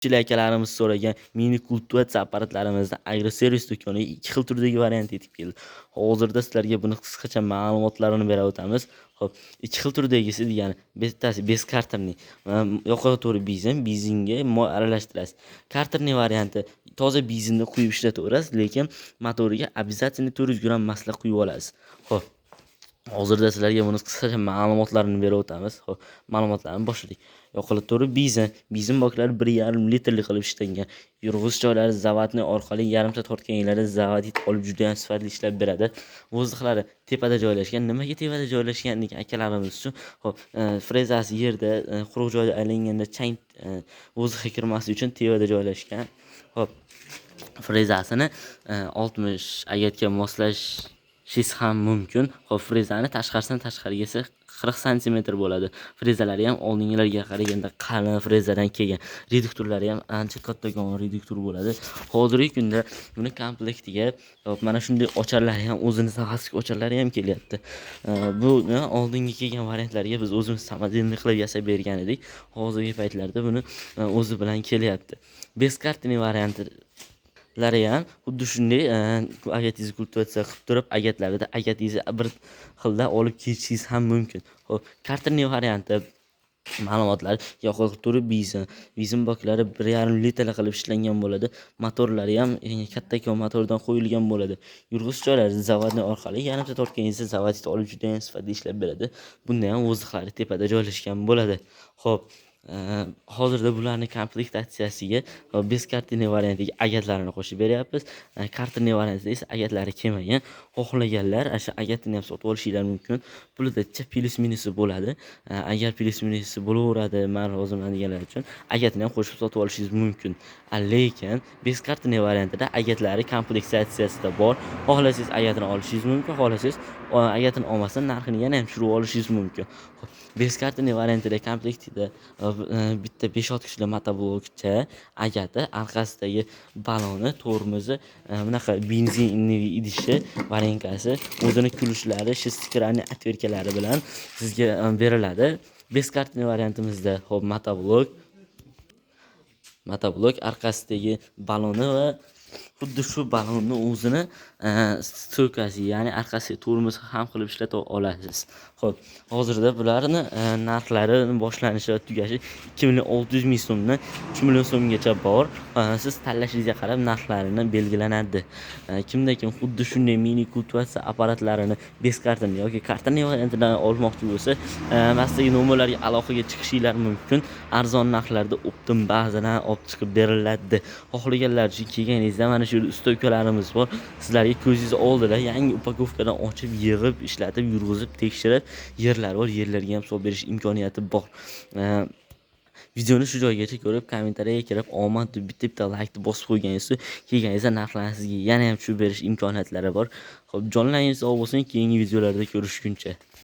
Akalarimiz so'ragan mini kultivatsiya apparatlarimizni Agroservis do'koniga 2 xil turdagi variant yetib keldi. Hozirda sizlarga buni qisqacha ma'lumotlarini berib o'tamiz. Xo'p, 2 xil turdagisi degani bittasi bez karterli, yoqada to'g'ri bezinga moy aralashtirasiz. Karterli varianti toza bezinni quyib ishlataverasiz, lekin motoriga обязательно 400 gramm masla quyib olasiz. Xo'p, hozirda sizlarga buni qisqacha ma'lumotlarini berib o'tamiz. Xo'p, ma'lumotlarni boshladik. Yoqilib turib bezin boklari 1,5 litrli qilib ishlangan. Yurg'iz joylari zavodni orqali yarimta tortganinglarda zavodit olib juda ham sifatli ishlab beradi. Vozdixlari tepada joylashgan. Nimaga tepada joylashganligi akalarimiz uchun. Xo'p, frezasi yerda quruq joyda aylanganda chang vozdixga kirmaslik uchun tepada joylashgan. Xo'p, frezasini 60 agatga moslash ham mumkin. Xo'p, frezani tashqarigasi 40 cm bo'ladi. Frezalari ham oldingilarga qaraganda qalin frezadan kelgan. Reduktorlari ham ancha kattakon reduktor bo'ladi. Hozirgi kunda buni komplektiga mana shunday ocharlari ham o'zini savastik ocharlari ham kelyapti. Bu oldingi kelgan variantlarga biz o'zimiz samodelniy qilib yasab bergan edik. Hozirgi paytlarda buni o'zi bilan kelyapti. Bez kartini varianti ham xuddi shunday agatingizni kultivatsiya qilib turib, agatlarida agatingizni bir xilda olib ketishingiz ham mumkin. Xo'p, karterli varianti ma'lumotlar yoqilib turib bezin boklari 1,5 litrli qilib ishlangan bo'ladi. Motorlari ham kattakon motordan qo'yilgan bo'ladi. Yurg'iz joylari zavodni orqali yarimta tortganingizda zavodit olib juda ham sifatli ishlab beradi. Bunda ham vozdixlari tepada joylashgan bo'ladi. Xo'p, hozirda bularni komplektatsiyasiga bez kartini variantiga agatlarini qo'shib beryapmiz. Kartini variantida esa agatlari kelmagan. Xohlaganlar o'sha agatini ham sotib olishingiz mumkin. Pulida plyus minusi bo'ladi. Agar plyus minusi bo'laveradi, men rozimlanganlar uchun agatini ham qo'shib sotib olishingiz mumkin. Lekin bez kartini variantida agatlari komplektatsiyasida bor. Xohlasangiz agatini olishingiz mumkin, xohlasangiz agatini olmasdan narxini yana ham tushirib olishingiz mumkin. Bez kartini variantida komplektida bitta 5 kuchli motoblokcha, agati, orqasidagi baloni, tormozi, bunaqa benzinli idishi, variankasi, o'zini kulishlari, stikerlarning atverkalari bilan sizga beriladi. Bez kartini variantimizda xo'p motoblok, orqasidagi baloni va xuddi shu balonni o'zini stokasi, ya'ni orqasiga tormoz ham qilib ishlata olasiz. Xo'p, hozirda bularni narxlari boshlanishi va tugashi 2,6 million so'mdan 3 million so'mgacha bor. Siz tanlashingizga qarab narxlarini belgilanadi. Kim xuddi shunday mini kultivatsiya apparatlarini bez kartini yoki kartani variantidan olmoqchi bo'lsa, mastagi nomerlarga aloqaga chiqishingiz mumkin. Arzon narxlarda optim ba'zan olib chiqib beriladi. Xohlaganlar uchun kelganingizda mana shu stokalarimiz bor. Sizlarga ko'zingiz oldida yangi upakovkadan ochib, yig'ib, ishlatib, yurg'izib, tekshirib, yerlar bor, yerlarga ham solib berish imkoniyati bor. Videoni shu joygacha ko'rib, kommentariyaga kirib, omad deb bitta like bosib qo'yganingizda, kelganingizda narxlarni sizga yana ham tushirib berish imkoniyatlari bor. Xo'p, jonlaringiz sog' bo'lsin, keyingi videolarda ko'rishguncha.